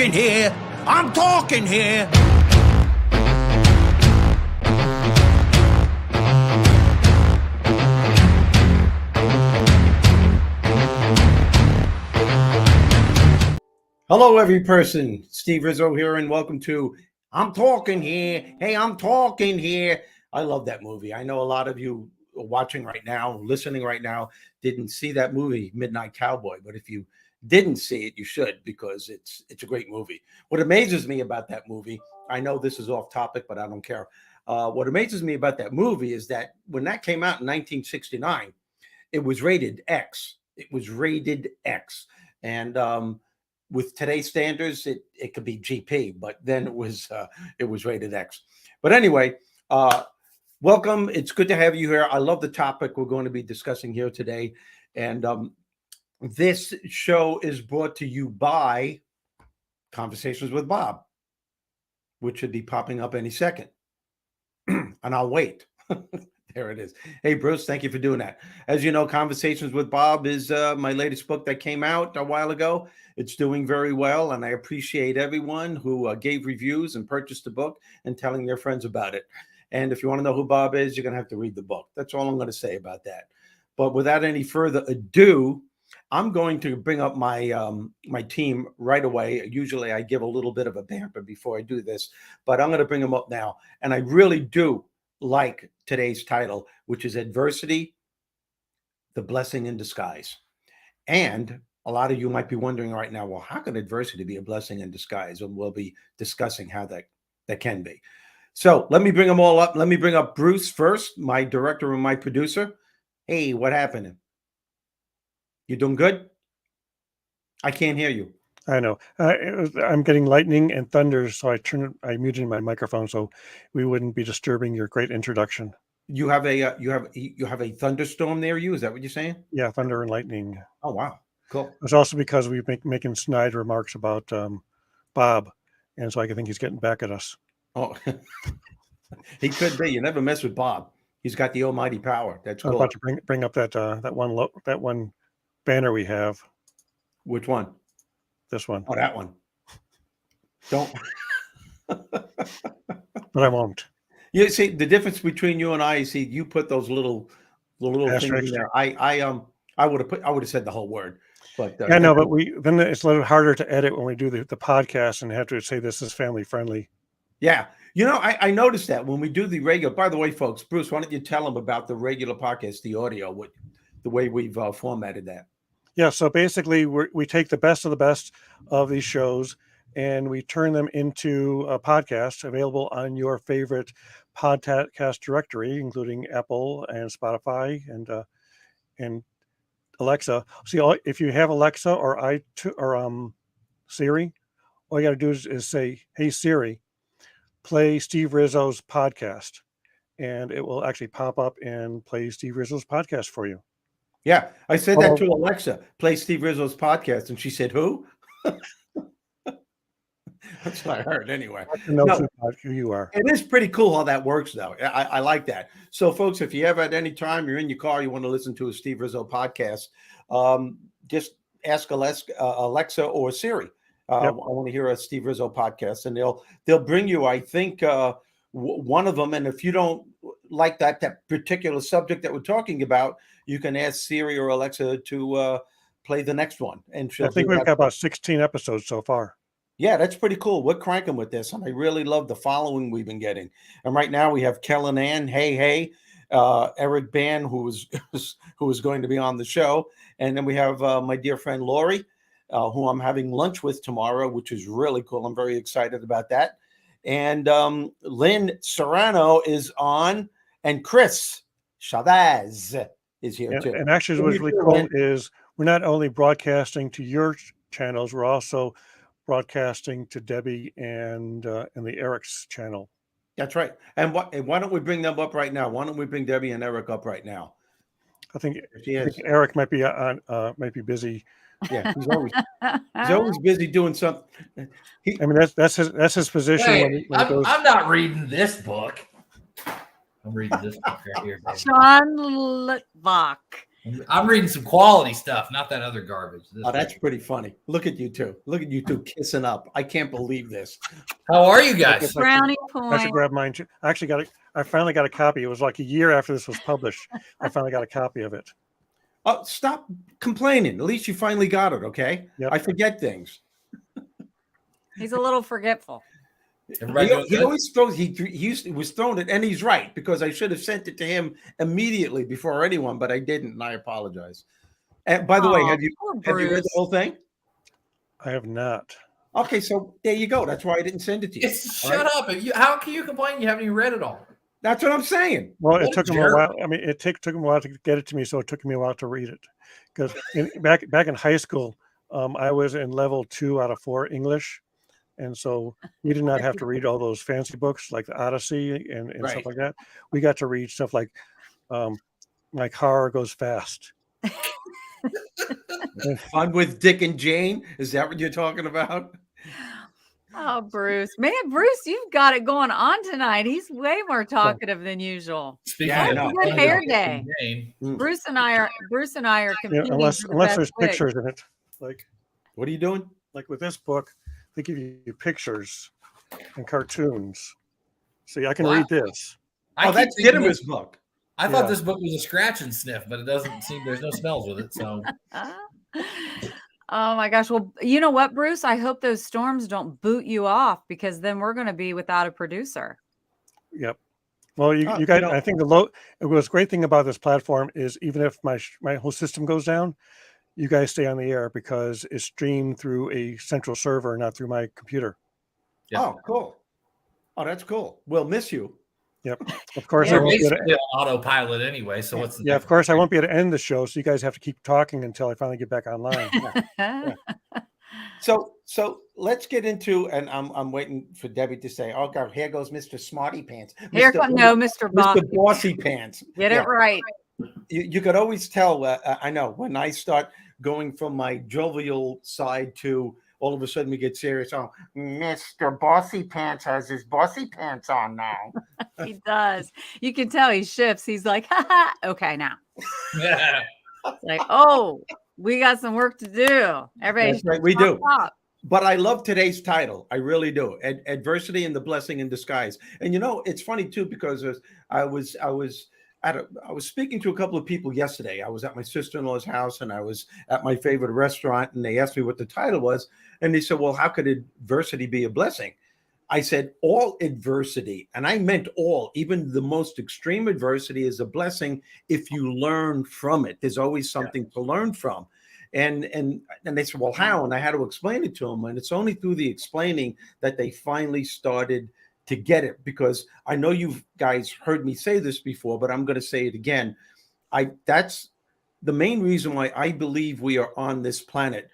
talking here. I'm talking here. Hello, every person. Steve Rizzo here, and welcome to I'm Talking Here. Hey, I'm Talking Here. I love that movie. I know a lot of you watching right now, listening right now, didn't see that movie, Midnight Cowboy. But if you didn't see it, you should, because it's a great movie. What amazes me about that movie, I know this is off topic, but I don't care. What amazes me about that movie is that when that came out in 1969, it was rated X. It was rated X. And with today's standards, it could be GP, but then it was rated X. But anyway, welcome. It's good to have you here. I love the topic we're going to be discussing here today. And this show is brought to you by Conversations with Bob, which should be popping up any second. And I'll wait. There it is. Hey, Bruce, thank you for doing that. As you know, Conversations with Bob is my latest book that came out a while ago. It's doing very well, and I appreciate everyone who gave reviews and purchased the book and telling their friends about it. And if you want to know who Bob is, you're going to have to read the book. That's all I'm going to say about that. But without any further ado, I'm going to bring up my my team right away. Usually I give a little bit of a bamper before I do this, but I'm going to bring them up now. And I really do like today's title, which is Adversity, the Blessing in Disguise. And a lot of you might be wondering right now, well, how can adversity be a blessing in disguise? And we'll be discussing how that can be. So let me bring them all up. Let me bring up Bruce first, my director and my producer. Hey, what happened? You doing good? I can't hear you. I know. I'm getting lightning and thunder, so I muted my microphone so we wouldn't be disturbing your great introduction. You have a thunderstorm near you. Is that what you're saying? Yeah, thunder and lightning. Oh wow, cool. It's also because we've making snide remarks about Bob, and so I think he's getting back at us. Oh, he could be. You never mess with Bob. He's got the almighty power. That's cool. I'm about to bring up that one banner we have. Which one? This one. Oh, that one. Don't. But I won't. You see, the difference between you and I is, you put those little things in there. I would have said the whole word. But yeah, no, but then it's a little harder to edit when we do the podcast and have to say this is family friendly. Yeah. You know, I noticed that when we do the regular, by the way, folks, Bruce, why don't you tell them about the regular podcast, the audio, the way we've formatted that? Yeah, so basically we take the best of these shows and we turn them into a podcast available on your favorite podcast directory, including Apple and Spotify and Alexa. See, if you have Alexa or Siri, all you got to do is say, "Hey Siri, play Steve Rizzo's podcast," and it will actually pop up and play Steve Rizzo's podcast for you. Yeah, I said that to Alexa, play Steve Rizzo's podcast, and she said, who? That's what I heard anyway. No, who you are. It is pretty cool how that works, though. I like that. So, folks, if you ever at any time you're in your car, you want to listen to a Steve Rizzo podcast, just ask Alexa or Siri. Yep. I want to hear a Steve Rizzo podcast, and they'll bring you, I think, one of them. And if you don't like that particular subject that we're talking about, you can ask Siri or Alexa to play the next one. And I think we've got about 16 episodes so far. Yeah, that's pretty cool. We're cranking with this, and I really love the following we've been getting. And right now we have Kellen Ann, hey, Eric Ban, who is going to be on the show, and then we have my dear friend Lori, who I'm having lunch with tomorrow, which is really cool. I'm very excited about that. And Lynn Serrano is on, and Chris Chavez is here too. And actually, what's really cool is we're not only broadcasting to your channels, we're also broadcasting to Debbie and the Eric's channel. That's right. And why don't we bring them up right now? Why don't we bring Debbie and Eric up right now? I think Eric might be busy. Yeah, he's always busy doing something. That's his position. Hey, I'm not reading this book. I'm reading this book right here. John Litvak. I'm reading some quality stuff, not that other garbage. That's pretty funny. Look at you two. Look at you two kissing up. I can't believe this. How are you guys? Brownie I point. should grab mine too. I finally got a copy. It was like a year after this was published. I finally got a copy of it. Oh, stop complaining. At least you finally got it, okay? Yep. I forget things. He's a little forgetful. He always throws. He was throwing it, and he's right, because I should have sent it to him immediately before anyone, but I didn't, and I apologize. And by the way, have you read the whole thing? I have not. Okay, so there you go. That's why I didn't send it to you. Shut up! How can you complain? You haven't even read it all. That's what I'm saying. Well, it took him a while. I mean, it took him a while to get it to me, so it took me a while to read it. Because back in high school, I was in level 2 out of 4 English. And so we did not have to read all those fancy books like the Odyssey and stuff like that. We got to read stuff like My Car Goes Fast. Fun with Dick and Jane. Is that what you're talking about? Oh, Bruce. Man, Bruce, you've got it going on tonight. He's way more talkative than usual. Speaking of good hair day. Mm. Bruce and I are competing. Unless there's pictures in it. Like, what are you doing? Like with this book, they give you pictures and cartoons. See, I can read this. That's Ditter's book. I thought this book was a scratch and sniff, but it doesn't seem there's no smells with it. So, oh my gosh. Well, you know what, Bruce? I hope those storms don't boot you off, because then we're going to be without a producer. Yep. Well, you guys, I think the great thing about this platform is even if my whole system goes down, you guys stay on the air because it's streamed through a central server, not through my computer. Yep. Oh, cool. Oh, that's cool. We'll miss you. Yep. Of course, we're basically on autopilot anyway. So what's of course, I won't be able to end the show, so you guys have to keep talking until I finally get back online. So let's get into, and I'm waiting for Debbie to say, "Oh God, here goes Mr. Smarty Pants." Mr. Bossy Pants. Get it right. You could always tell. I know when I start going from my jovial side to all of a sudden we get serious. Oh, Mr. Bossy Pants has his bossy pants on now. He does. You can tell he shifts. He's like, ha, okay, now. Like, oh, we got some work to do. Everybody, right, we do. But I love today's title. I really do. Adversity and the Blessing in Disguise. And it's funny too, because I was speaking to a couple of people yesterday. I was at my sister-in-law's house and I was at my favorite restaurant, and they asked me what the title was. And they said, well, how could adversity be a blessing? I said, all adversity, and I meant all, even the most extreme adversity is a blessing if you learn from it. There's always something to learn from. And they said, well, how? And I had to explain it to them. And it's only through the explaining that they finally started to get it, because I know you guys heard me say this before, but I'm going to say it again. That's the main reason why I believe we are on this planet.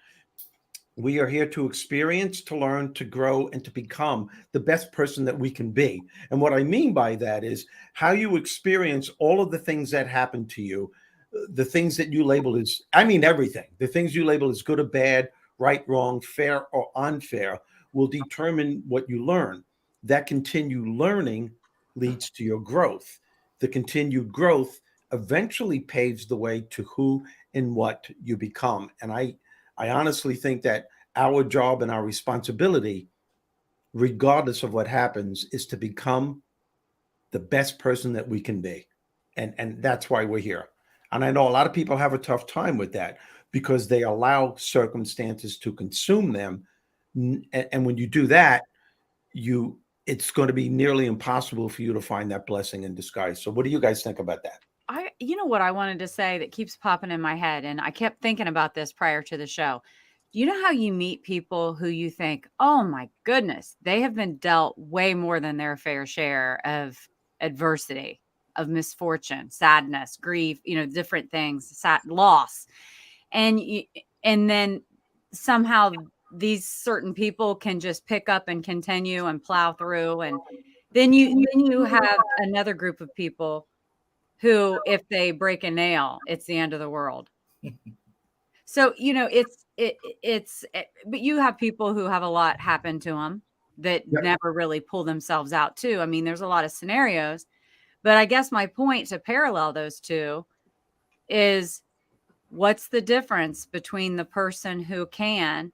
We are here to experience, to learn, to grow, and to become the best person that we can be. And what I mean by that is how you experience all of the things that happen to you, the things that you label as, everything, the things you label as good or bad, right, wrong, fair or unfair, will determine what you learn. That continued learning leads to your growth. The continued growth eventually paves the way to who and what you become. And I honestly think that our job and our responsibility, regardless of what happens, is to become the best person that we can be. And that's why we're here. And I know a lot of people have a tough time with that because they allow circumstances to consume them. And when you do that, it's going to be nearly impossible for you to find that blessing in disguise. So what do you guys think about that? You know what I wanted to say that keeps popping in my head, and I kept thinking about this prior to the show. You know how you meet people who you think, oh my goodness, they have been dealt way more than their fair share of adversity, of misfortune, sadness, grief, different things, loss. And then somehow these certain people can just pick up and continue and plow through. And then you have another group of people who, if they break a nail, it's the end of the world. So, but you have people who have a lot happen to them that never really pull themselves out too. There's a lot of scenarios, but I guess my point to parallel those two is what's the difference between the person who can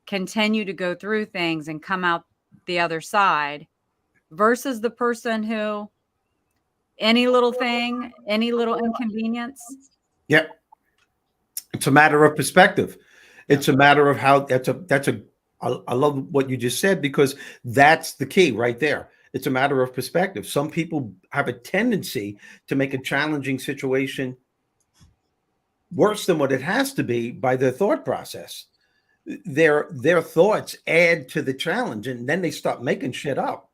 continue to go through things and come out the other side versus the person who any little thing, any little inconvenience? Yeah. It's a matter of perspective. It's a matter of how I love what you just said, because that's the key right there. It's a matter of perspective. Some people have a tendency to make a challenging situation worse than what it has to be by their thought process. Their thoughts add to the challenge, and then they start making shit up.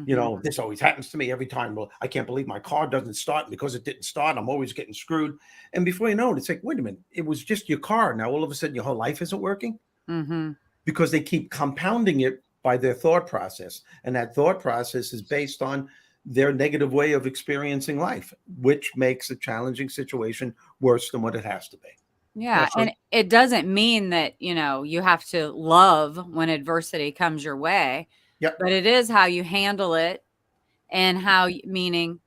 You know, this always happens to me every time. Well, I can't believe my car doesn't start, and because it didn't start, I'm always getting screwed. And before you know it, it's like, wait a minute, it was just your car. Now all of a sudden your whole life isn't working, because they keep compounding it by their thought process. And that thought process is based on their negative way of experiencing life, which makes a challenging situation worse than what it has to be. Yeah. And it doesn't mean that, you know, you have to love when adversity comes your way. Yep. But it is how you handle it, and meaning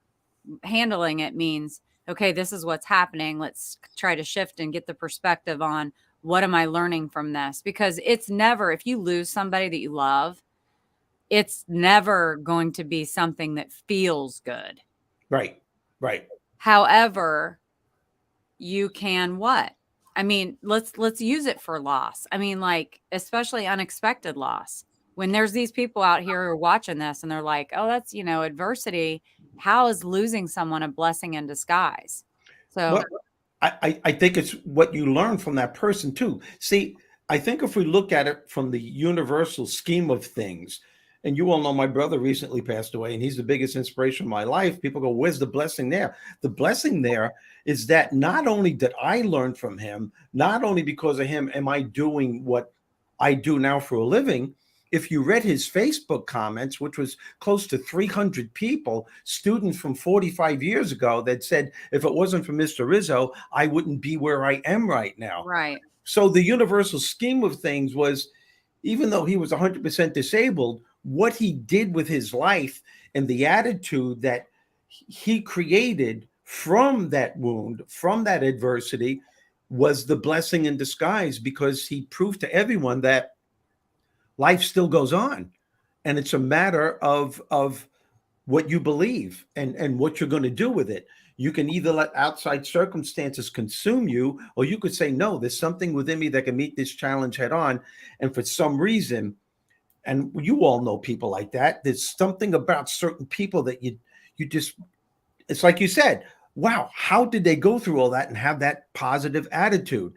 handling it means, okay, this is what's happening. Let's try to shift and get the perspective on what am I learning from this? Because it's never, if you lose somebody that you love, it's never going to be something that feels good. Right. Right. However, you can what? I mean, let's use it for loss. I mean, like, especially unexpected loss. When there's these people out here who are watching this and they're like, oh, that's, you know, adversity. How is losing someone a blessing in disguise? So Well, I think it's what you learn from that person too. See, I think if we look at it from the universal scheme of things, and you all know my brother recently passed away, and he's the biggest inspiration of my life. People go, where's the blessing there? The blessing there is that not only did I learn from him, not only because of him am I doing what I do now for a living. If you read his Facebook comments, which was close to 300 people, students from 45 years ago, that said, if it wasn't for Mr. Rizzo, I wouldn't be where I am right now. right. So the universal scheme of things was, even though he was 100% disabled, what he did with his life and the attitude that he created from that wound, from that adversity, was the blessing in disguise, because he proved to everyone that life still goes on, and it's a matter of what you believe and what you're going to do with it. You can either let outside circumstances consume you, or you could say, no, there's something within me that can meet this challenge head on. And for some reason, and you all know people like that, there's something about certain people that you just, it's like you said, wow, how did they go through all that and have that positive attitude?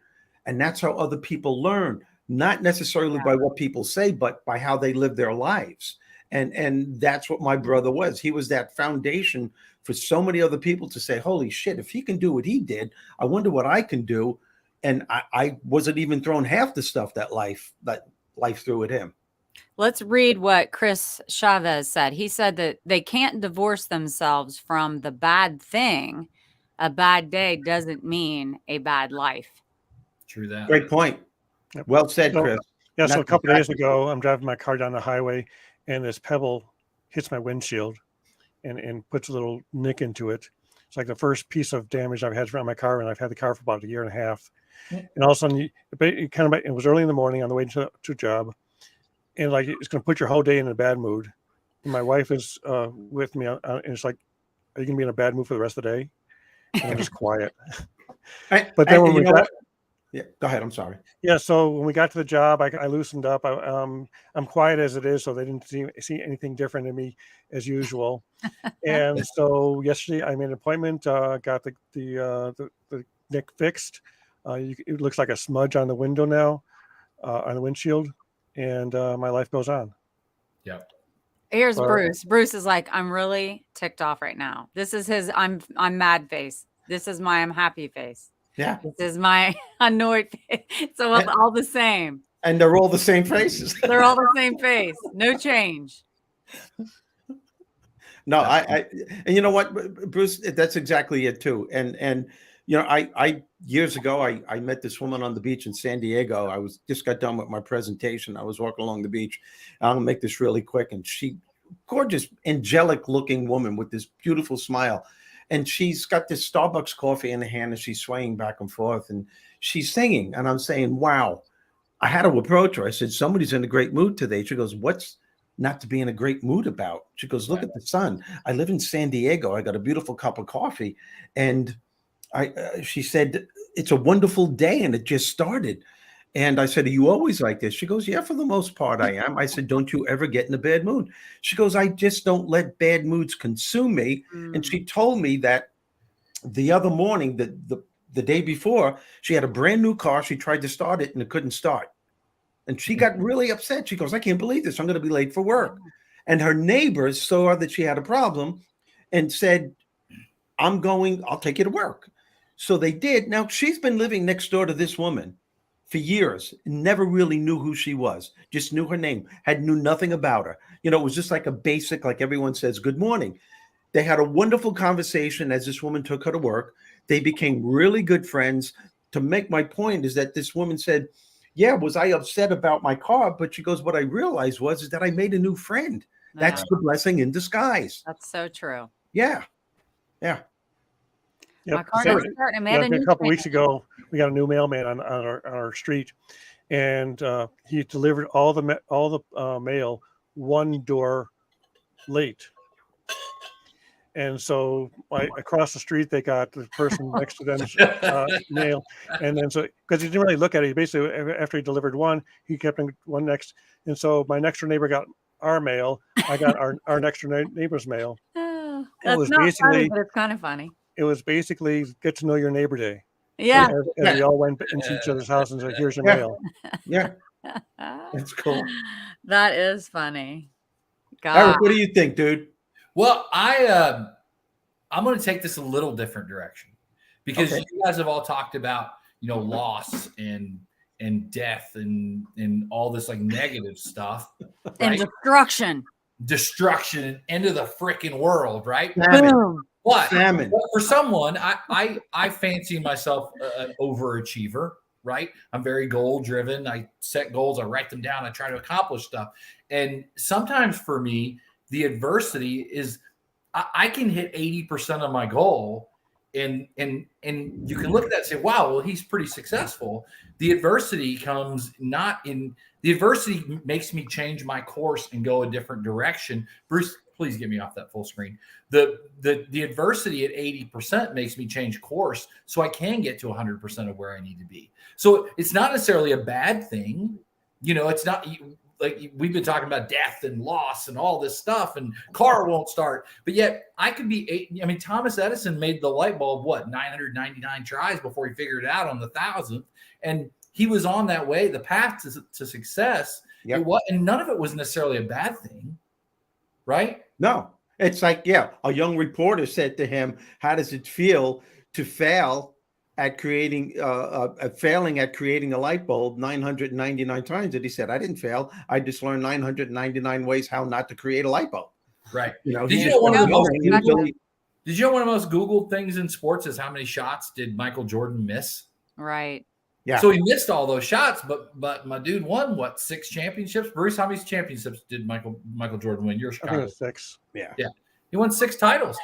And that's how other people learn. Not necessarily by what people say, but by how they live their lives. And that's what my brother was. He was that foundation for so many other people to say, holy shit, if he can do what he did, I wonder what I can do. And I wasn't even thrown half the stuff that life threw at him. Let's read what Chris Chavez said. He said that they can't divorce themselves from the bad thing. A bad day doesn't mean a bad life. True that. Great point. Well said, Chris. Yeah, so a couple days ago, I'm driving my car down the highway, and this pebble hits my windshield and puts a little nick into it. It's like the first piece of damage I've had around my car, and I've had the car for about a year and a half. And all of a sudden, it was early in the morning on the way to a job, and like it's going to put your whole day in a bad mood. And my wife is with me, and it's like, are you going to be in a bad mood for the rest of the day? And I'm just quiet. But then when we got... Yeah, go ahead. I'm sorry. Yeah, so when we got to the job, I loosened up. I'm quiet as it is, so they didn't see anything different in me as usual. And so yesterday, I made an appointment. Got the nick fixed. It looks like a smudge on the window now, on the windshield, and my life goes on. Yeah. Here's Bruce. Bruce is like, I'm really ticked off right now. This is his I'm mad face. This is my I'm happy face. Yeah. This is my annoyed face. So all the same. And they're all the same faces. They're all the same face. No change. No, and you know what, Bruce, that's exactly it too. And you know, I years ago, I met this woman on the beach in San Diego. I just got done with my presentation. I was walking along the beach. I'll make this really quick. And she, gorgeous, angelic looking woman with this beautiful smile. and she's got this Starbucks coffee in her hand, and she's swaying back and forth, and she's singing, and I'm saying, wow. I had to approach her. I said, somebody's in a great mood today. She goes, what's not to be in a great mood about? She goes, look at the sun. I live in San Diego. I got a beautiful cup of coffee. And she said, it's a wonderful day and it just started. And I said, are you always like this? She goes, yeah, for the most part I am. I said, don't you ever get in a bad mood? She goes, I just don't let bad moods consume me. And she told me that the other morning, the day before, she had a brand new car. She tried to start it and it couldn't start. And she got really upset. She goes, I can't believe this. I'm going to be late for work. And her neighbors saw that she had a problem and said, I'll take you to work. So they did. Now, she's been living next door to this woman for years, never really knew who she was, just knew her name, knew nothing about her. You know, it was just like a basic, like everyone says, good morning. They had a wonderful conversation as this woman took her to work. They became really good friends. To make my point is that this woman said, yeah, was I upset about my car? But she goes, what I realized is that I made a new friend. That's the blessing in disguise. That's so true. Yeah. Yeah. My car doesn't start, and a couple of weeks ago, we got a new mailman on our street, and he delivered all the mail one door late. And so across the street, they got the person next to them mail. And then so, because he didn't really look at it, he basically, after he delivered one, he kept one next. And so my next door neighbor got our mail. I got our next door neighbor's mail. That's not funny, but it's kind of funny. It was basically get to know your neighbor day. Yeah. As we all went into each other's house and said, here's your mail. Yeah. That's cool. That is funny. God. Eric, what do you think, dude? Well, I'm going to take this a little different direction because you guys have all talked about, loss and death and all this like negative stuff. Right? And destruction and end of the freaking world, right? Famine. But Famine. For someone, I fancy myself an overachiever, right? I'm very goal driven. I set goals, I write them down, I try to accomplish stuff. And sometimes for me, the adversity is I can hit 80% of my goal and you can look at that and say, wow, well, he's pretty successful. The adversity the adversity makes me change my course and go a different direction. Bruce, please get me off that full screen. The adversity at 80% makes me change course so I can get to 100% of where I need to be. So it's not necessarily a bad thing. It's not like we've been talking about death and loss and all this stuff and car won't start, but yet I could be Thomas Edison made the light bulb, 999 tries before he figured it out on the 1,000th. And he was on that way, the path to success. Yep. And none of it was necessarily a bad thing. Right? No, it's like, a young reporter said to him, how does it feel to fail at creating, failing at creating a light bulb 999 times? And he said, I didn't fail. I just learned 999 ways how not to create a light bulb. Right. Did you know one of the most Googled things in sports is how many shots did Michael Jordan miss? Right. Yeah. So he missed all those shots, but my dude won 6 championships? Bruce, how many championships did Michael Jordan win? You're Chicago. I think it was 6. Yeah. He won 6 titles.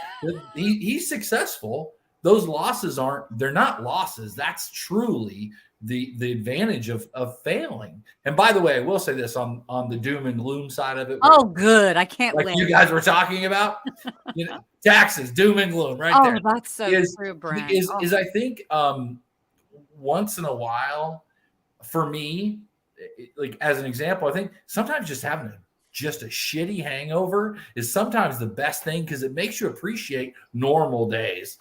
He's successful. Those losses they're not losses. That's truly the advantage of failing. And by the way, I will say this on the doom and gloom side of it. Oh, good. I can't wait. You guys were talking about, taxes, doom and gloom right there. Oh, that's so true, Brent. Is I think once in a while, for me, like as an example, I think sometimes just having a shitty hangover is sometimes the best thing because it makes you appreciate normal days.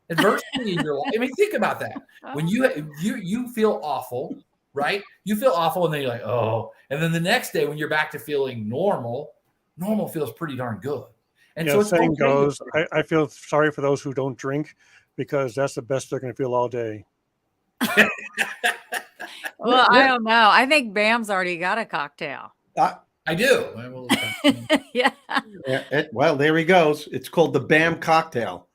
Adversity in your life. Think about that. When you feel awful, right? You feel awful, and then you're like, oh, and then the next day when you're back to feeling normal feels pretty darn good. And so saying goes, I feel sorry for those who don't drink because that's the best they're going to feel all day. Well, I don't know. I think Bam's already got a cocktail. I do. Yeah. Well, there he goes. It's called the BAM cocktail.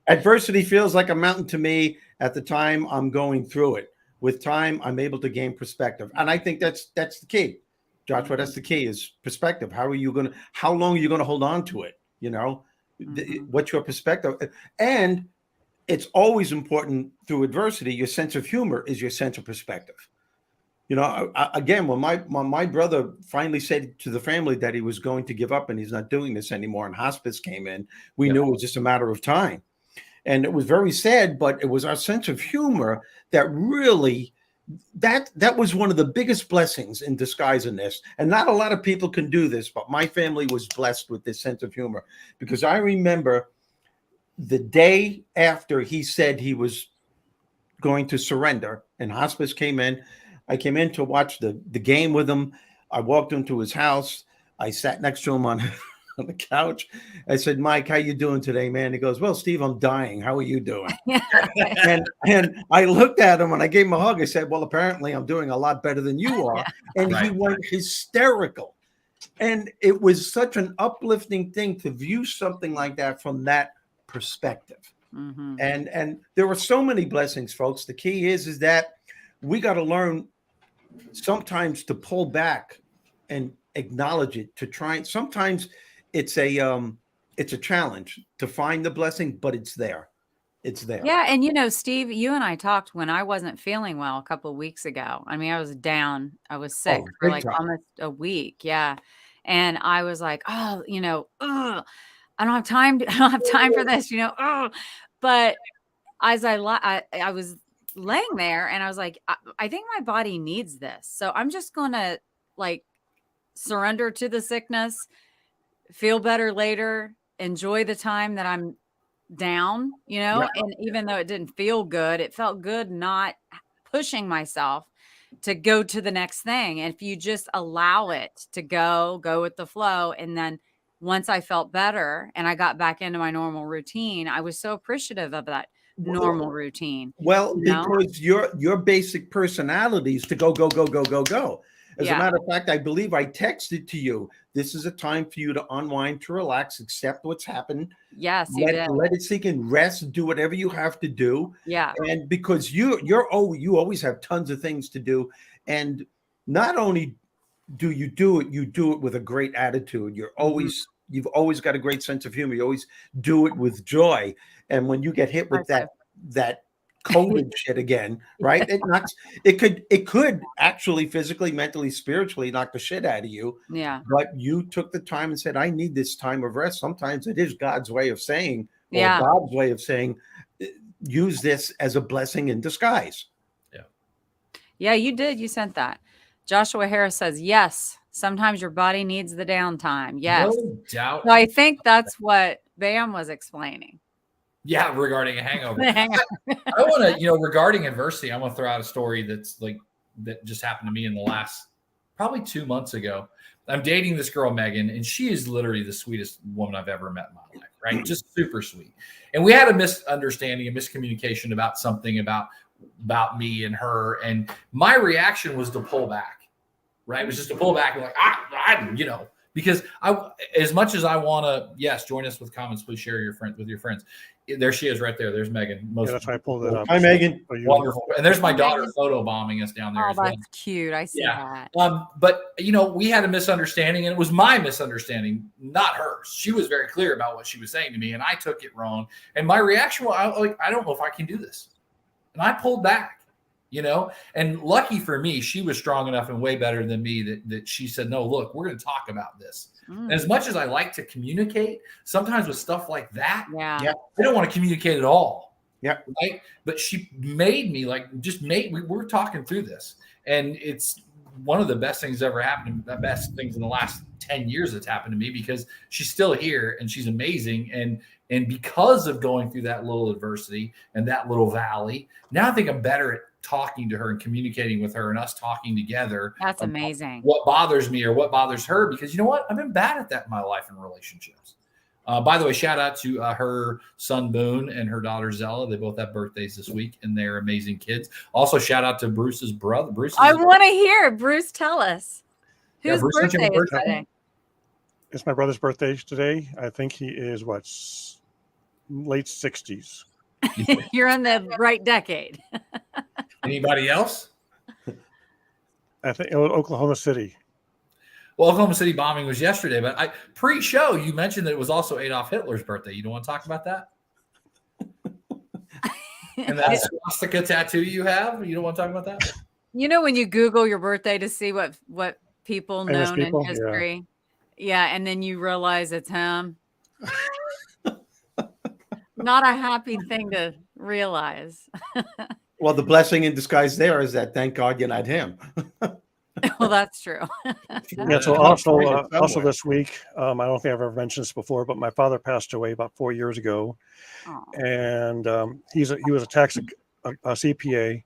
Adversity feels like a mountain to me at the time I'm going through it. With time, I'm able to gain perspective. And I think that's the key. Joshua, that's the key is perspective. How long are you going to hold on to it? What's your perspective? And it's always important through adversity. Your sense of humor is your sense of perspective. You know, again, when my brother finally said to the family that he was going to give up and he's not doing this anymore, and hospice came in, we knew it was just a matter of time. And it was very sad, but it was our sense of humor that really, that was one of the biggest blessings in disguise in this. And not a lot of people can do this, but my family was blessed with this sense of humor, because I remember the day after he said he was going to surrender and hospice came in, I came in to watch the game with him. I walked into his house. I sat next to him on the couch. I said, Mike, how you doing today, man? He goes, well, Steve, I'm dying. How are you doing? and I looked at him and I gave him a hug. I said, well, apparently I'm doing a lot better than you are. And he went hysterical. And it was such an uplifting thing to view something like that from that perspective. And there were so many blessings, folks. The key is that we got to learn sometimes to pull back and acknowledge it, to try. Sometimes it's a challenge to find the blessing, but it's there. It's there. Yeah. And you know, Steve, you and I talked when I wasn't feeling well a couple of weeks ago. I mean, I was down. I was sick for like almost a week. Yeah. And I was like, oh, you know, I don't have time. I don't have time for this, you know. But as I was laying there and I was like, I think my body needs this. So I'm just going to like surrender to the sickness, feel better later, enjoy the time that I'm down, you know. And even though it didn't feel good, it felt good not pushing myself to go to the next thing. And if you just allow it to go with the flow. And then once I felt better and I got back into my normal routine, I was so appreciative of that normal routine. Well, because your basic personality is to go. As a matter of fact, I believe I texted to you, this is a time for you to unwind, to relax, accept what's happened. Yes, you did. Let it sink in, rest, do whatever you have to do. Yeah. And because you always have tons of things to do. And not only do you do it with a great attitude. You've always got a great sense of humor. You always do it with joy. And when you get hit with that COVID shit again, right? It could actually physically, mentally, spiritually knock the shit out of you. Yeah. But you took the time and said, I need this time of rest. Sometimes it is God's way of saying, God's way of saying, use this as a blessing in disguise. Yeah. Yeah, you did. You sent that. Joshua Harris says, yes, sometimes your body needs the downtime. Yes. No doubt. So I think that's what Bam was explaining. Yeah, regarding a hangover. I want to, regarding adversity, I want to throw out a story that just happened to me in the last probably 2 months ago. I'm dating this girl, Megan, and she is literally the sweetest woman I've ever met in my life, right? Just super sweet. And we had a misunderstanding, a miscommunication about something about me and her. And my reaction was to pull back, right? It was just to pull back and like, because as much as I want to, yes, join us with comments, please share with your friends. There she is right there. There's Megan. That's why I pulled it up. Hi, Megan. Wonderful. And there's my daughter photo bombing us down there. Oh, as well. that's cute. I see that. But we had a misunderstanding, and it was my misunderstanding, not hers. She was very clear about what she was saying to me, and I took it wrong. And my reaction was, I don't know if I can do this. And I pulled back. And lucky for me, she was strong enough and way better than me that she said, no, look, we're going to talk about this. And as much as I like to communicate, sometimes with stuff like that, I don't want to communicate at all. Yeah. Right. But she made me we're talking through this. And it's one of the best things ever happened. The best things in the last 10 years that's happened to me, because she's still here and she's amazing. And because of going through that little adversity and that little valley, now I think I'm better at talking to her and communicating with her and us talking together. That's amazing. What bothers me or what bothers her, because you know what? I've been bad at that in my life and relationships. By the way, shout out to her son Boone and her daughter Zella. They both have birthdays this week and they're amazing kids. Also, shout out to Bruce's brother. I want to hear Bruce tell us whose birthday is today. It's my brother's birthday today. I think he is late 60s. You're in the right decade. Anybody else? I think Oklahoma City. Well, Oklahoma City bombing was yesterday, but pre-show you mentioned that it was also Adolf Hitler's birthday. You don't want to talk about that? And that swastika tattoo you have? You don't want to talk about that? You know, when you Google your birthday to see what people Famous known people? in history, yeah, and then you realize it's him. Not a happy thing to realize. Well, the blessing in disguise there is that thank God you're not him. Well, that's true. Yeah. So also this week, I don't think I've ever mentioned this before, but my father passed away about 4 years ago, and he was a CPA,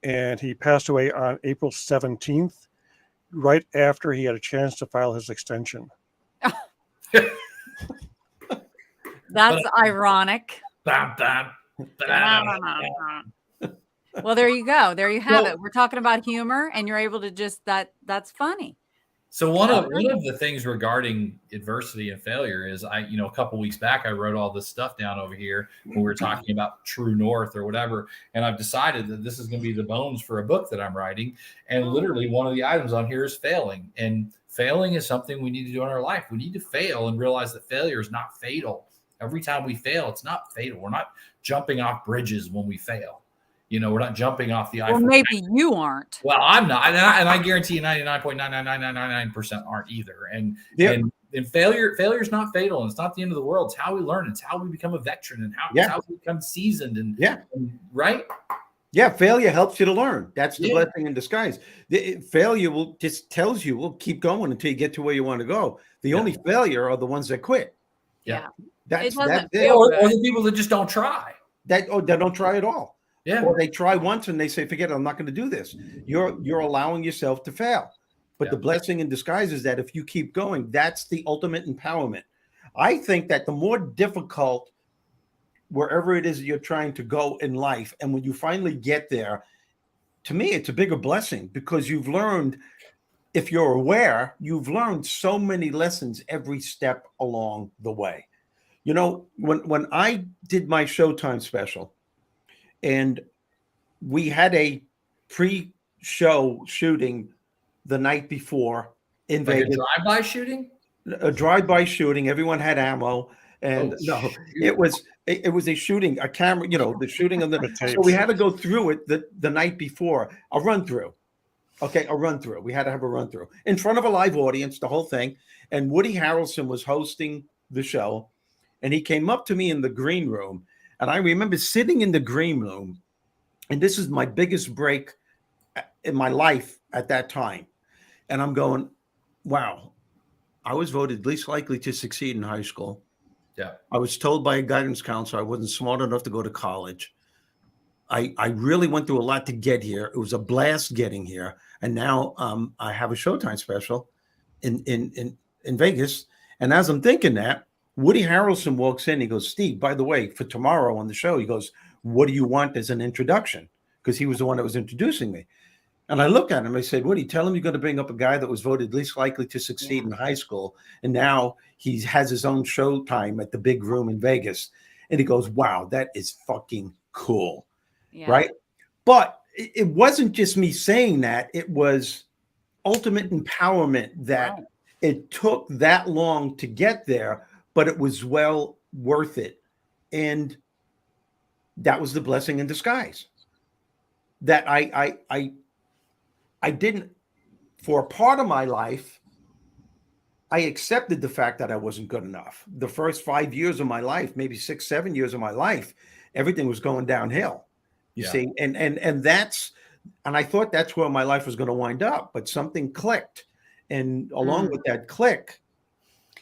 and he passed away on April 17th, right after he had a chance to file his extension. That's ironic. Well, there you go. There you have it. We're talking about humor, and you're able to just that's funny. So one of the things regarding adversity and failure is a couple weeks back, I wrote all this stuff down over here when we were talking about True North or whatever. And I've decided that this is going to be the bones for a book that I'm writing. And literally one of the items on here is failing. And failing is something we need to do in our life. We need to fail and realize that failure is not fatal. Every time we fail, it's not fatal. We're not jumping off bridges when we fail. We're not jumping off the iPhone. Well, maybe you aren't. Well, I'm not, and I guarantee you 99.99999% aren't either. And failure is not fatal, and it's not the end of the world. It's how we learn. It's how we become a veteran, and how we become seasoned. And right. Yeah, failure helps you to learn. That's the blessing in disguise. Failure just tells you, we'll keep going until you get to where you want to go. The only failure are the ones that quit. Yeah. That's or the people that just don't try. They don't try at all. Yeah. Or they try once and they say, forget it, I'm not going to do this. You're allowing yourself to fail. But the blessing in disguise is that if you keep going, that's the ultimate empowerment. I think that the more difficult, wherever it is you're trying to go in life, and when you finally get there, to me, it's a bigger blessing because you've learned, if you're aware, you've learned so many lessons every step along the way. When I did my Showtime special, and we had a pre-show shooting the night before in Vegas. A drive-by shooting? A drive-by shooting. Everyone had ammo. And it was a shooting, a camera, the shooting of the. So we had to go through it the night before, a run-through. Okay, a run-through. We had to have a run-through in front of a live audience, the whole thing. And Woody Harrelson was hosting the show. And he came up to me in the green room. And I remember sitting in the green room, and this is my biggest break in my life at that time. And I'm going, wow, I was voted least likely to succeed in high school. Yeah. I was told by a guidance counselor I wasn't smart enough to go to college. I really went through a lot to get here. It was a blast getting here. And now I have a Showtime special in Vegas. And as I'm thinking that, Woody Harrelson walks in. He goes, Steve, by the way, for tomorrow on the show, he goes, what do you want as an introduction? Because he was the one that was introducing me. And I looked at him. I said, Woody, tell him you're going to bring up a guy that was voted least likely to succeed in high school. And now he has his own Showtime at the big room in Vegas. And he goes, wow, that is fucking cool. Yeah. Right. But it wasn't just me saying that. It was ultimate empowerment that it took that long to get there. But it was well worth it. And that was the blessing in disguise. That I didn't, for a part of my life, I accepted the fact that I wasn't good enough. The first 5 years of my life, maybe 6, 7 years of my life, everything was going downhill. You see, and I thought that's where my life was going to wind up, but something clicked. And along with that click,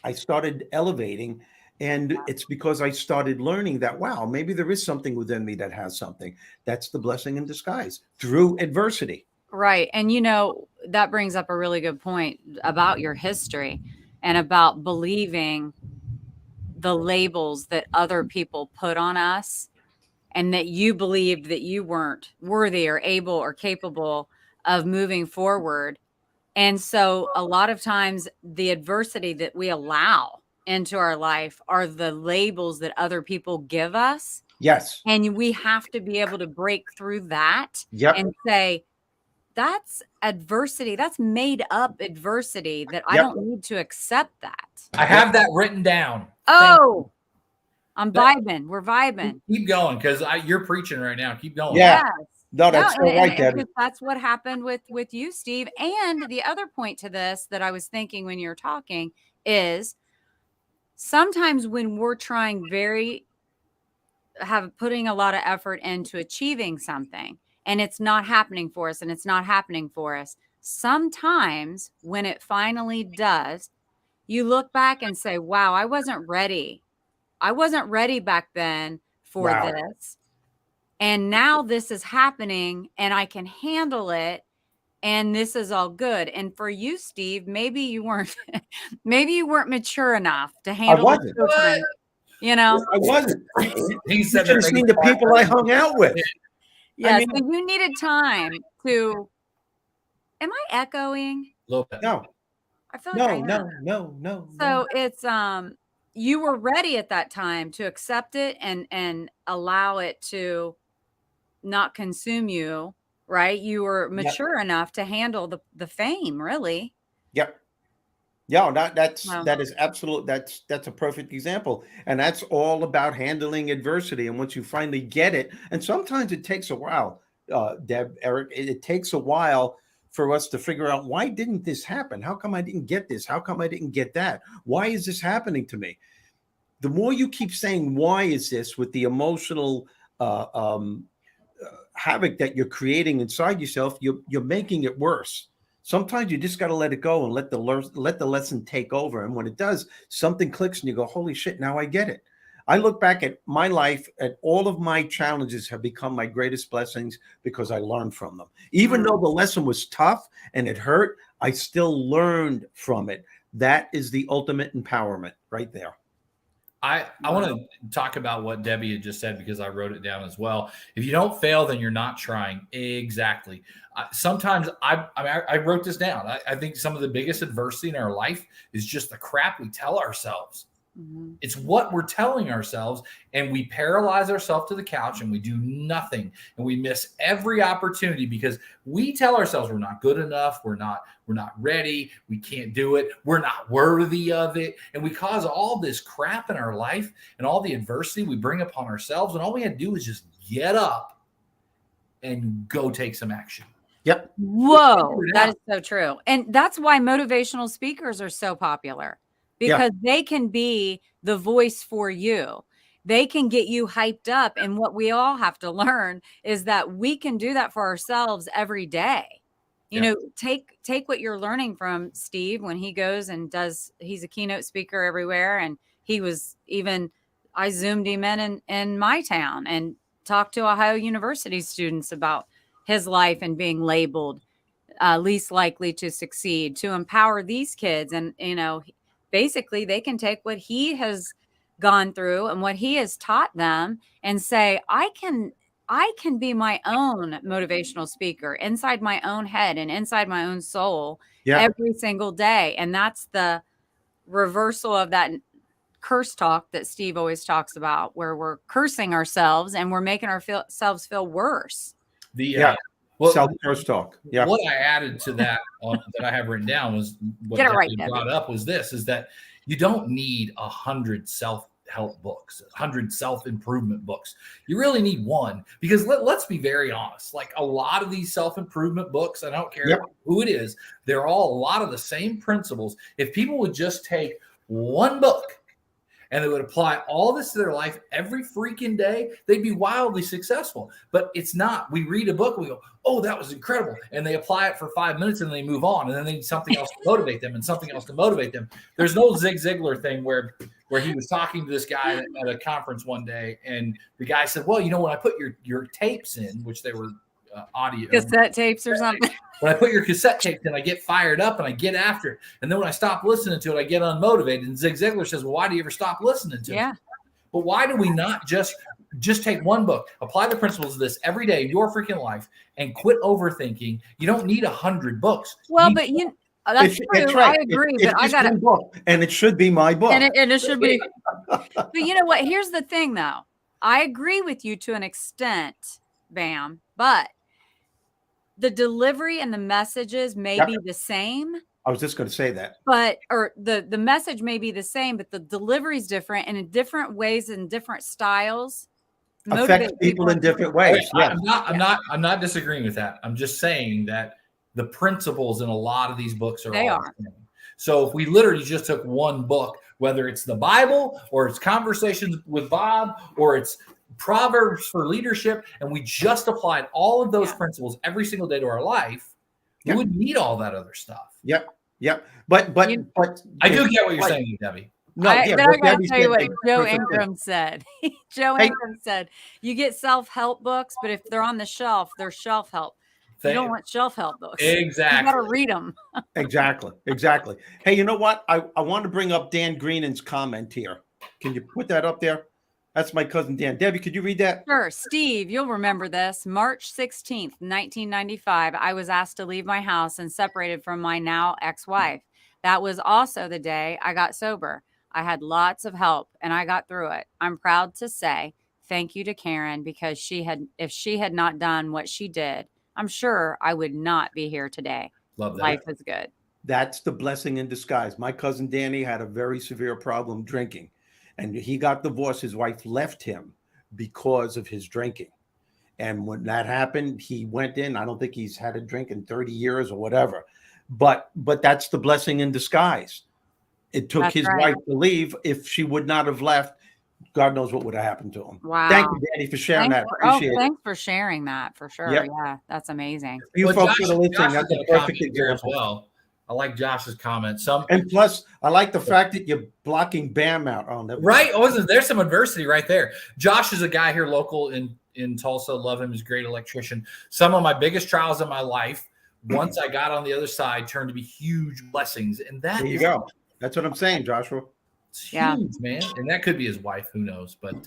I started elevating, and it's because I started learning that, wow, maybe there is something within me that has something. That's the blessing in disguise through adversity. Right. And, that brings up a really good point about your history and about believing the labels that other people put on us, and that you believed that you weren't worthy or able or capable of moving forward. And so a lot of times the adversity that we allow into our life are the labels that other people give us. Yes. And we have to be able to break through that and say, that's adversity. That's made up adversity that I Yep. don't need to accept that. I have that written down. Oh, I'm vibing. We're vibing. Keep going, because you're preaching right now. Keep going. Yeah. Yes. No, that's so right, Debbie. Because that's what happened with you, Steve. And the other point to this that I was thinking when you're talking is sometimes when we're trying putting a lot of effort into achieving something and it's not happening for us and it's not happening for us. Sometimes when it finally does, you look back and say, wow, I wasn't ready. I wasn't ready back then for Wow. this. And now this is happening and I can handle it. And this is all good. And for you, Steve, maybe you weren't mature enough to handle wasn't. it sometimes, you know? I wasn't. He You said should have seen the people I hung out with. Yeah, I mean, so you needed time to. Am I echoing? little bit. no, I feel like I am. no. So it's you were ready at that time to accept it and allow it to not consume you, right? You were mature enough to handle the fame, really. Yep. Yeah, that Wow. is absolute. That's a perfect example, and that's all about handling adversity. And once you finally get it, and sometimes it takes a while, Deb, Eric, it takes a while for us to figure out, why didn't this happen? How come I didn't get this? How come I didn't get that? Why is this happening to me? The more you keep saying, why is this, with the emotional havoc that you're creating inside yourself, you're making it worse. Sometimes you just got to let it go and let the lesson take over. And when it does, something clicks and you go, holy shit, now I get it. I look back at my life, and all of my challenges have become my greatest blessings because I learned from them. Even though the lesson was tough and it hurt, I still learned from it. That is the ultimate empowerment right there. I want to talk about what Debbie had just said, because I wrote it down as well. If you don't fail, then you're not trying. Exactly. Sometimes I wrote this down. I think some of the biggest adversity in our life is just the crap we tell ourselves. Mm-hmm. It's what we're telling ourselves, and we paralyze ourselves to the couch and we do nothing, and we miss every opportunity because we tell ourselves we're not good enough, we're not ready, we can't do it, we're not worthy of it, and we cause all this crap in our life and all the adversity we bring upon ourselves, and all we have to do is just get up and go take some action. Yep. Whoa, that is so true. And that's why motivational speakers are so popular. Because they can be the voice for you. They can get you hyped up. And what we all have to learn is that we can do that for ourselves every day. You know, take what you're learning from Steve when he goes and he's a keynote speaker everywhere. And I Zoomed him in my town and talked to Ohio University students about his life and being labeled least likely to succeed, to empower these kids. And, basically they can take what he has gone through and what he has taught them and say, I can be my own motivational speaker inside my own head and inside my own soul every single day. And that's the reversal of that curse talk that Steve always talks about, where we're cursing ourselves and we're making ourselves feel worse. Self-curse talk. Yeah. What I added to that that I have written down was what Debbie brought up was that you don't need 100 self-help books, 100 self-improvement books. You really need one, because let's be very honest. Like, a lot of these self-improvement books, I don't care who it is, they're all a lot of the same principles. If people would just take one book and they would apply all this to their life every freaking day, they'd be wildly successful. But it's not. We read a book, we go, oh, that was incredible. And they apply it for 5 minutes and they move on. And then they need something else to motivate them and something else to motivate them. There's no Zig Ziglar thing where he was talking to this guy at a conference one day. And the guy said, well, when I put your tapes in, which they were audio. Cassette tapes or something. When I put your cassette tapes in, I get fired up and I get after it. And then when I stop listening to it, I get unmotivated. And Zig Ziglar says, well, why do you ever stop listening to it? But why do we not just take one book, apply the principles of this every day of your freaking life, and quit overthinking? You don't need 100 books. Well, but that's true. Right. I agree. But I got it. And it should be my book. And it should be. But you know what? Here's the thing, though. I agree with you to an extent, Bam. But the delivery and the messages may be the same. I was just going to say that. Or the message may be the same, but the delivery is different, and in different ways and different styles Affects people in different ways. Yeah. I'm not disagreeing with that. I'm just saying that the principles in a lot of these books are all the same. So if we literally just took one book, whether it's the Bible or it's Conversations with Bob or it's Proverbs for Leadership, and we just applied all of those principles every single day to our life, we would need all that other stuff. Yep. But I do get what you're saying, Debbie. No, I got to tell you what Joe Ingram said. Joe Ingram said, you get self-help books, but if they're on the shelf, they're shelf help. You don't want shelf help books. Exactly. You got to read them. Exactly. Hey, you know what? I want to bring up Dan Greenan's comment here. Can you put that up there? That's my cousin Dan. Debbie, could you read that? Sure. Steve, you'll remember this. March 16th, 1995, I was asked to leave my house and separated from my now ex-wife. That was also the day I got sober. I had lots of help and I got through it. I'm proud to say thank you to Karen because if she had not done what she did, I'm sure I would not be here today. Love that. Life is good. That's the blessing in disguise. My cousin Danny had a very severe problem drinking, and he got divorced. His wife left him because of his drinking. And when that happened, he went in. I don't think he's had a drink in 30 years or whatever. But that's the blessing in disguise. It took his wife to leave. If she would not have left, God knows what would have happened to him. Wow. Thank you, Danny, for sharing that. Appreciate it. Thanks for sharing that for sure. Yep. Yeah, that's amazing. You folks that are listening, that's a perfect example as well. I like Josh's comment. And plus, I like the fact that you're blocking Bam out on that. Right. There's some adversity right there. Josh is a guy here local in Tulsa. Love him. He's a great electrician. Some of my biggest trials in my life, once I got on the other side, turned to be huge blessings. And there you go. That's what I'm saying, Joshua. It's huge, man. And that could be his wife. Who knows? But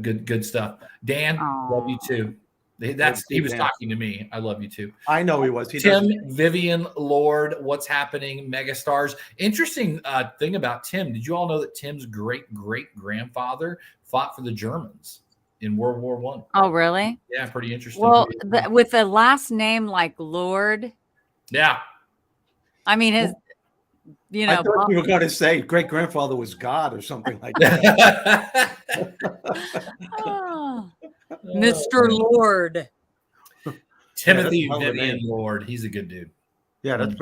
good stuff. Dan, love you too. He was talking to me. I love you too. I know he was. Tim, Vivian, Lord, what's happening? Megastars. Interesting thing about Tim. Did you all know that Tim's great-great-grandfather fought for the Germans in World War I? Oh, really? Yeah, pretty interesting. Well, with a last name like Lord. Yeah. I mean, his. I thought you were going to say great-grandfather was God or something like that. Mr. Lord. Timothy Vivian Lord. He's a good dude. Yeah, that's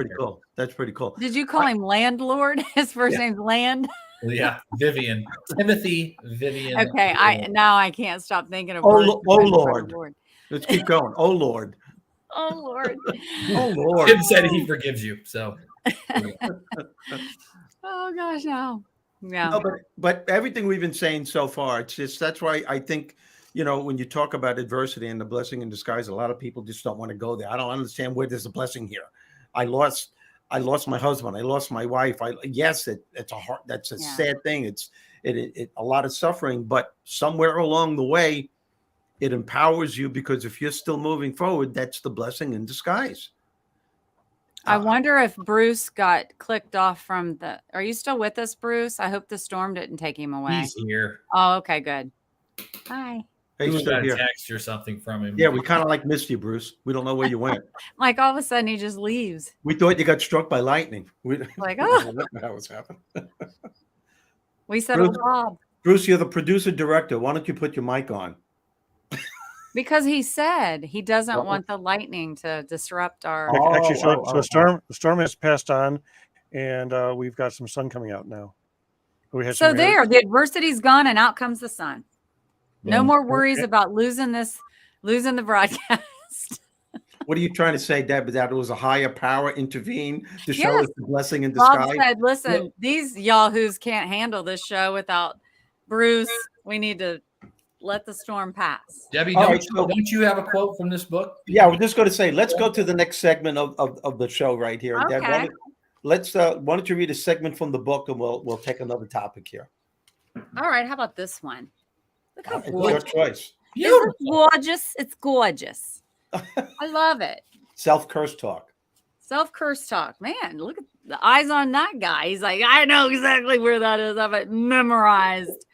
pretty cool. Did you call him Landlord? His first name's Land? Yeah, Vivian. Timothy Vivian. Okay, I can't stop thinking of Lord. Let's keep going. Oh, Lord. Oh, Lord. Oh, Lord. Tim said he forgives you, so. Oh gosh, no. Yeah. No, but everything we've been saying so far, it's just that's why I think, when you talk about adversity and the blessing in disguise, a lot of people just don't want to go there. I don't understand where there's a blessing here. I lost my husband. I lost my wife. It's a sad thing. It's a lot of suffering, but somewhere along the way, it empowers you because if you're still moving forward, that's the blessing in disguise. I wonder if Bruce got clicked off from the. Are you still with us, Bruce? I hope the storm didn't take him away. He's here. Oh, okay, good. Hi. Hey, we got a text or something from him. Yeah, we kind of missed you, Bruce. We don't know where you went. Like all of a sudden he just leaves. We thought you got struck by lightning. That was happening. We said, Bob. Bruce, you're the producer director. Why don't you put your mic on? Because he said he doesn't want the lightning to disrupt our. The storm has passed on, and we've got some sun coming out now. The adversity's gone, and out comes the sun. No more worries about losing the broadcast. What are you trying to say, Deb? That it was a higher power intervene to show us the blessing in disguise? Bob said, listen, these yahoos can't handle this show without Bruce. We need to let the storm pass. Debbie, don't you have a quote from this book? Yeah, we're just going to say, let's go to the next segment of the show right here. Okay. Deb, why don't you read a segment from the book and we'll take another topic here. All right. How about this one? Look how it's your choice. Isn't it gorgeous? It's gorgeous. I love it. Self-curse talk. Self-curse talk. Man, look at the eyes on that guy. He's like, I know exactly where that is. I have it memorized.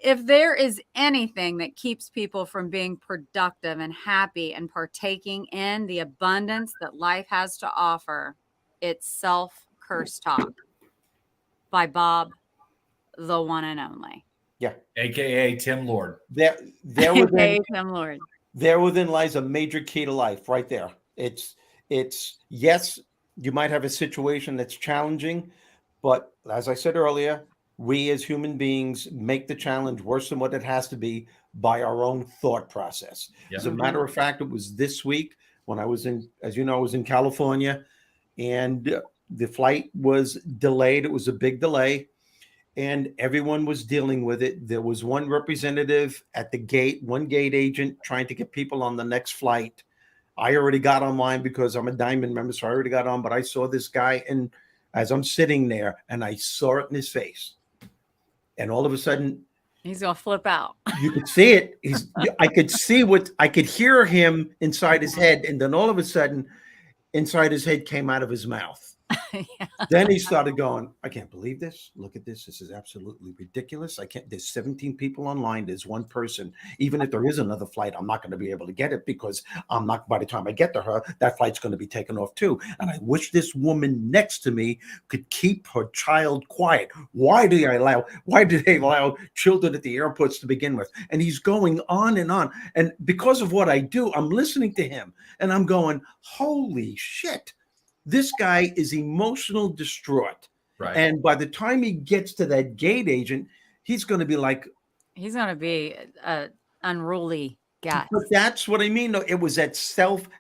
if there is anything that keeps people from being productive and happy and partaking in the abundance that life has to offer, it's self-curse talk by Bob, the one and only. Yeah. AKA Tim Lord. There AKA Tim Lord. Therein lies a major key to life right there. It's yes, you might have a situation that's challenging, but as I said earlier, we as human beings make the challenge worse than what it has to be by our own thought process. Yep. As a matter of fact, it was this week when I was in, as you know, I was in California, and the flight was delayed. It was a big delay, and everyone was dealing with it. There was one representative at the gate, one gate agent trying to get people on the next flight. I already got on mine because I'm a Diamond member, so I already got on, but I saw this guy, and as I'm sitting there, and I saw it in his face, and all of a sudden, he's gonna flip out. you could see it. I could see I could hear him inside his head, and then all of a sudden, inside his head came out of his mouth. Yeah. Then he started going, I can't believe this. Look at this. This is absolutely ridiculous. I can't. There's 17 people online. There's one person. Even if there is another flight, I'm not going to be able to get it because I'm not. By the time I get to her, that flight's going to be taken off too. And I wish this woman next to me could keep her child quiet. Why do they allow children at the airports to begin with? And he's going on and on. And because of what I do, I'm listening to him and I'm going, holy shit. This guy is emotional distraught. Right. And by the time he gets to that gate agent, he's going to be like, he's going to be an unruly guy. But that's what I mean. It was that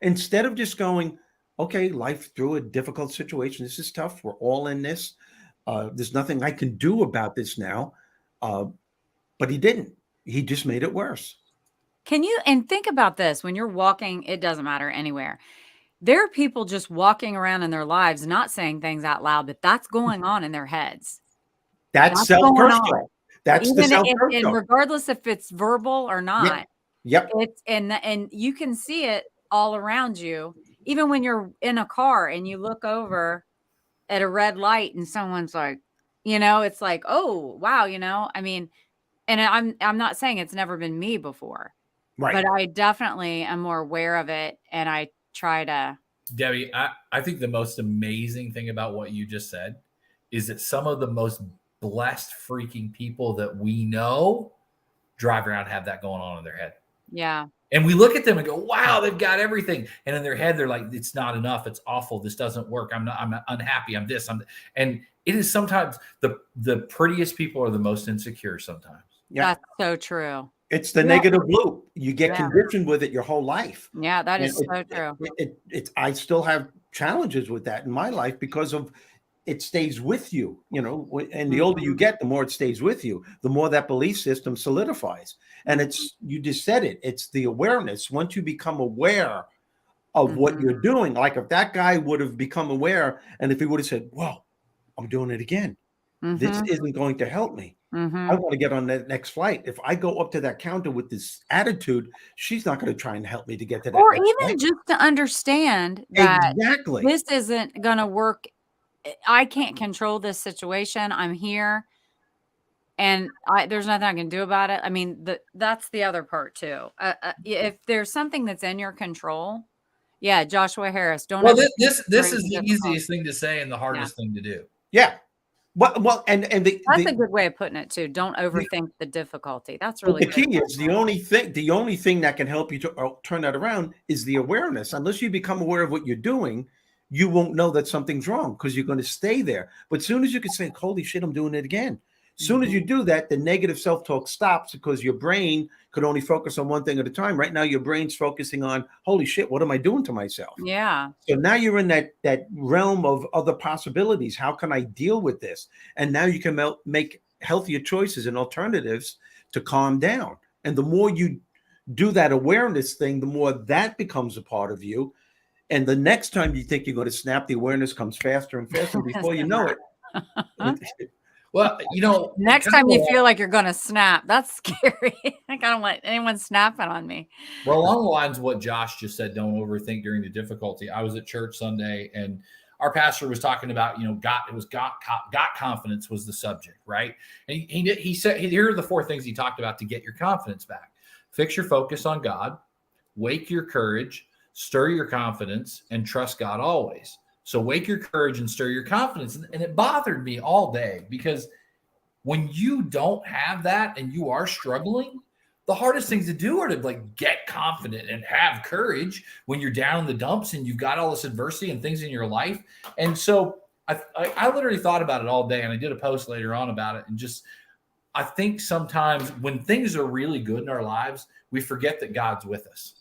instead of just going, okay, life through a difficult situation. This is tough. We're all in this. There's nothing I can do about this now. But he didn't. He just made it worse. And think about this, when you're walking, it doesn't matter anywhere. There are people just walking around in their lives, not saying things out loud, but that's going on in their heads. That's self-curse talk. That's the self-curse talk. And regardless if it's verbal or not, yep. It's and you can see it all around you. Even when you're in a car and you look over at a red light and someone's like, it's like, oh wow, I mean, and I'm not saying it's never been me before, right? But I definitely am more aware of it, and I try to. Debbie, I think the most amazing thing about what you just said is that some of the most blessed freaking people that we know drive around and have that going on in their head. Yeah. And we look at them and go, wow, they've got everything. And in their head, they're like, it's not enough. It's awful. This doesn't work. I'm unhappy. I'm this. And it is sometimes the prettiest people are the most insecure sometimes. Yeah. That's so true. It's the negative loop. You get conditioned with it your whole life. Yeah, that is so true. I still have challenges with that in my life because of it stays with you, and the older you get, the more it stays with you, the more that belief system solidifies. And you just said it, it's the awareness. Once you become aware of what you're doing, like if that guy would have become aware, and if he would have said, well, I'm doing it again. This isn't going to help me. I want to get on that next flight. If I go up to that counter with this attitude, she's not going to try and help me to get to that. Or even flight. Just to understand that this isn't going to work. I can't control this situation. I'm here, and there's nothing I can do about it. I mean, that's the other part too. If there's something that's in your control, Joshua Harris. Well, this is the easiest thing to say and the hardest thing to do. Yeah. Well, and that's a good way of putting it too. Don't overthink the difficulty. That's really the key. Is the only thing that can help you to turn that around is the awareness. Unless you become aware of what you're doing, you won't know that something's wrong because you're going to stay there. But as soon as you can say, "Holy shit, I'm doing it again," as soon as you do that, the negative self-talk stops because your brain could only focus on one thing at a time. Right now, your brain's focusing on, "Holy shit, what am I doing to myself?" Yeah. So now you're in that realm of other possibilities. How can I deal with this? And now you can make healthier choices and alternatives to calm down. And the more you do that awareness thing, the more that becomes a part of you. And the next time you think you're going to snap, the awareness comes faster and faster. Before you know it. Well, next time you feel like you're going to snap, that's scary. I don't want anyone snapping on me. Well, along the lines of what Josh just said, don't overthink during the difficulty. I was at church Sunday and our pastor was talking about, got confidence was the subject, right? And he said, here are the 4 things he talked about to get your confidence back. Fix your focus on God, wake your courage, stir your confidence, and trust God always. So wake your courage and stir your confidence. And it bothered me all day, because when you don't have that and you are struggling, the hardest things to do are to like get confident and have courage when you're down in the dumps and you've got all this adversity and things in your life. And so I literally thought about it all day, and I did a post later on about it. And just, I think sometimes when things are really good in our lives, we forget that God's with us,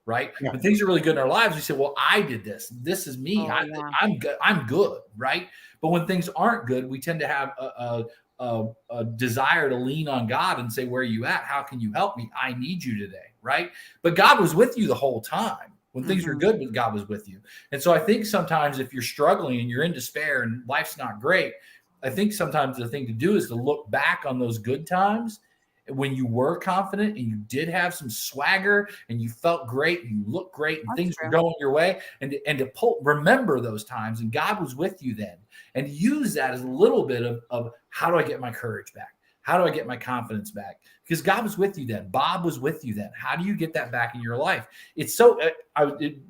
right? Yeah. When things are really good in our lives, we say, well, I did this. This is me. I'm good. I'm good, right? But when things aren't good, we tend to have a desire to lean on God and say, where are you at? How can you help me? I need you today, right? But God was with you the whole time. When things were good, God was with you. And so I think sometimes if you're struggling and you're in despair and life's not great, I think sometimes the thing to do is to look back on those good times when you were confident and you did have some swagger and you felt great and you looked great and things were going your way, and to remember those times, and God was with you then, and use that as a little bit of how do I get my courage back? How do I get my confidence back? Because God was with you then. Bob was with you then. How do you get that back in your life? It's so,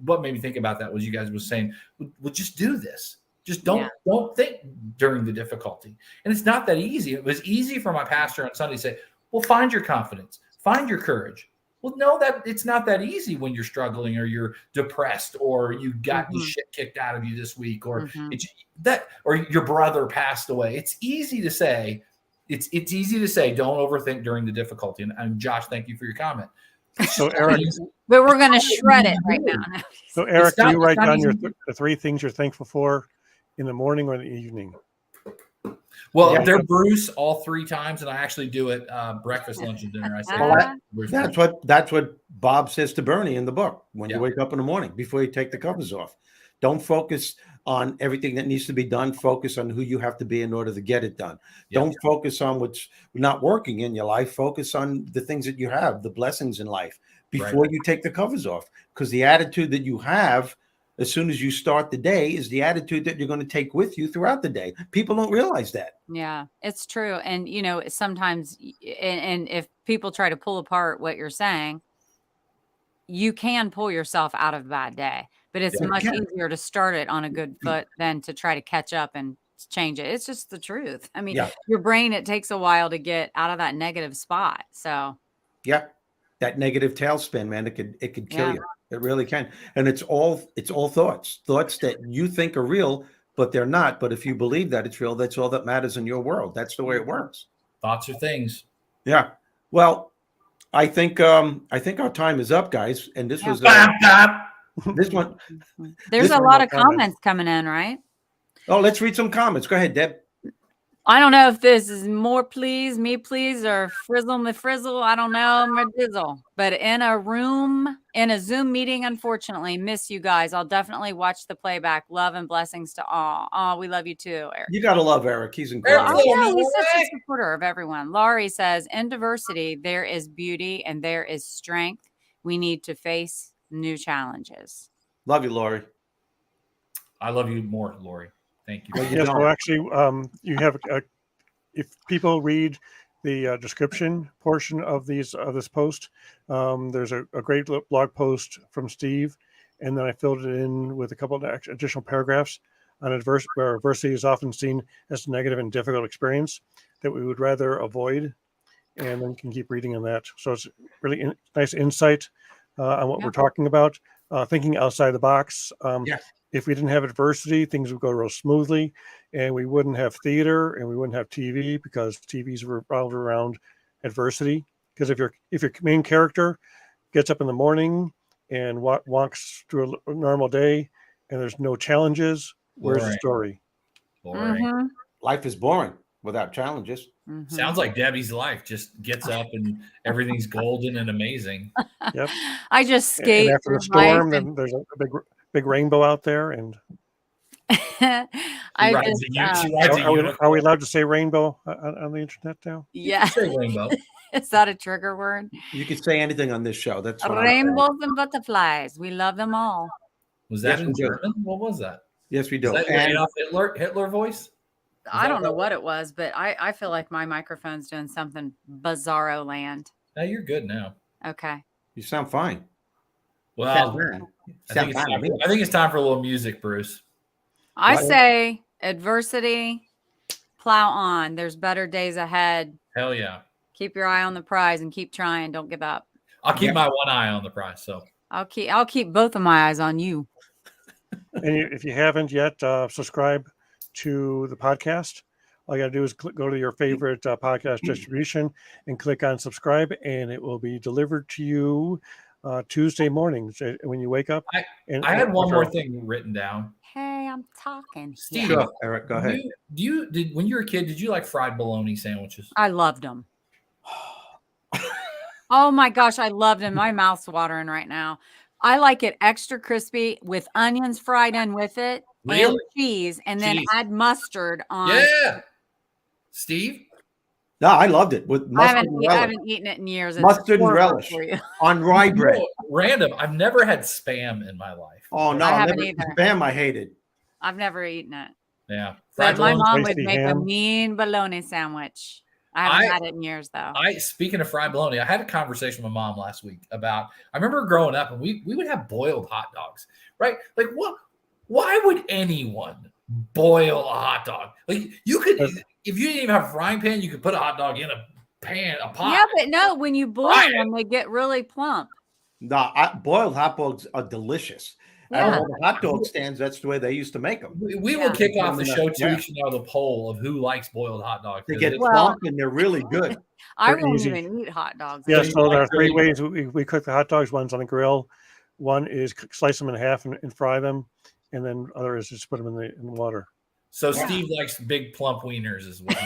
what made me think about that was you guys was saying, well, just do this. Just don't think during the difficulty. And it's not that easy. It was easy for my pastor on Sunday to say, well, find your confidence, find your courage. Well, no, that it's not that easy when you're struggling or you're depressed or you got the shit kicked out of you this week or or your brother passed away. It's easy to say, it's easy to say, don't overthink during the difficulty. And Josh, thank you for your comment. So Eric, but we're going to shred it right now. So Eric, do you write down the 3 things you're thankful for in the morning or in the evening? Well, they're Bruce all 3 times, and I actually do it breakfast, lunch, and dinner. I say that's what Bob says to Bernie in the book. When you wake up in the morning, before you take the covers off, don't focus on everything that needs to be done. Focus on who you have to be in order to get it done. Don't focus on what's not working in your life. Focus on the things that you have, the blessings in life, before you take the covers off. Because the attitude that you have as soon as you start the day is the attitude that you're going to take with you throughout the day. People don't realize that. Yeah, it's true. And, sometimes, and if people try to pull apart what you're saying, you can pull yourself out of a bad day, but it's much easier to start it on a good foot than to try to catch up and change it. It's just the truth. I mean, your brain, it takes a while to get out of that negative spot. So that negative tailspin, man, it could kill you. It really can. And it's all thoughts that you think are real, but they're not. But if you believe that it's real, that's all that matters in your world. That's the way it works. Thoughts are things. Yeah. Well, I think our time is up, guys. And this was this one. There's a lot of comments coming in, right? Oh, let's read some comments. Go ahead, Deb. I don't know if this is more please, me please, or frizzle me frizzle. I don't know, my dizzle. But in a Zoom meeting, unfortunately, miss you guys. I'll definitely watch the playback. Love and blessings to all. Oh, we love you too, Eric. You got to love Eric. He's incredible. He's such a supporter of everyone. Laurie says, in diversity, there is beauty and there is strength. We need to face new challenges. Love you, Laurie. I love you more, Laurie. Thank you. Yes, well, actually, you have if people read the description portion of this post, there's a great blog post from Steve, and then I filled it in with a couple of additional paragraphs on where adversity is often seen as a negative and difficult experience that we would rather avoid, and then can keep reading on that. So it's really nice insight on what we're talking about, thinking outside the box. If we didn't have adversity, things would go real smoothly, and we wouldn't have theater and we wouldn't have TV, because TV's revolved around adversity. Because if your main character gets up in the morning and walks through a normal day and there's no challenges, where's the story? Boring. Life is boring without challenges. Sounds like Debbie's life. Just gets up and everything's golden and amazing. Yep. I just skate. And after the storm, then there's a big rainbow out there. And are we allowed to say rainbow on the internet now? Yeah. Say rainbow. Is that a trigger word? You can say anything on this show. That's rainbows and butterflies. We love them all. Was that in German? What was that? Yes, we Is do. that your Adolf Hitler voice? I don't know what it was, but I feel like my microphone's doing something bizarro land. No, you're good now. Okay. You sound fine. Well, I think it's time for a little music, Bruce. I say adversity, plow on. There's better days ahead. Hell yeah. Keep your eye on the prize and keep trying. Don't give up. I'll keep my one eye on the prize. So I'll keep both of my eyes on you. And if you haven't yet, subscribe to the podcast. All you got to do is go to your favorite podcast distribution and click on subscribe, and it will be delivered to you Tuesday mornings when you wake up. I had one more thing written down. Hey, I'm talking. Steve, sure, Eric, go ahead. When you were a kid, did you like fried bologna sandwiches? I loved them. Oh my gosh, I loved them. My mouth's watering right now. I like it extra crispy with onions fried in with it and cheese, and then add mustard on. Yeah. Steve? No, I loved it with mustard and relish. I haven't eaten it in years. Mustard and relish on rye bread. Random. I've never had Spam in my life. Oh, no. I haven't either. Spam I hated. I've never eaten it. Yeah. But my mom would make a mean bologna sandwich. I haven't had it in years, though. Speaking of fried bologna, I had a conversation with my mom last week about, I remember growing up and we would have boiled hot dogs, right? Like what? Why would anyone boil a hot dog? Like you could, if you didn't even have a frying pan, you could put a hot dog in a pot. Yeah, but no, when you boil them, they get really plump. No, boiled hot dogs are delicious. Yeah. At all the hot dog stands, that's the way they used to make them. We will kick off the show 2 weeks from now, the poll of who likes boiled hot dogs. They get plump and they're really good. I won't even eat hot dogs. Yeah, so there are 3 ways we cook the hot dogs. One's on the grill. One is slice them in half and fry them. And then other is just put them in the water. So Steve likes big plump wieners as well.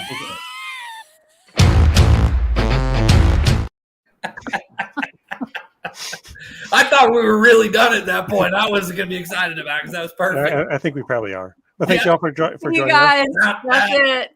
I thought we were really done at that point. I wasn't going to be excited about it because that was perfect. I think we probably are. But thank you all for joining us. You guys, that's it.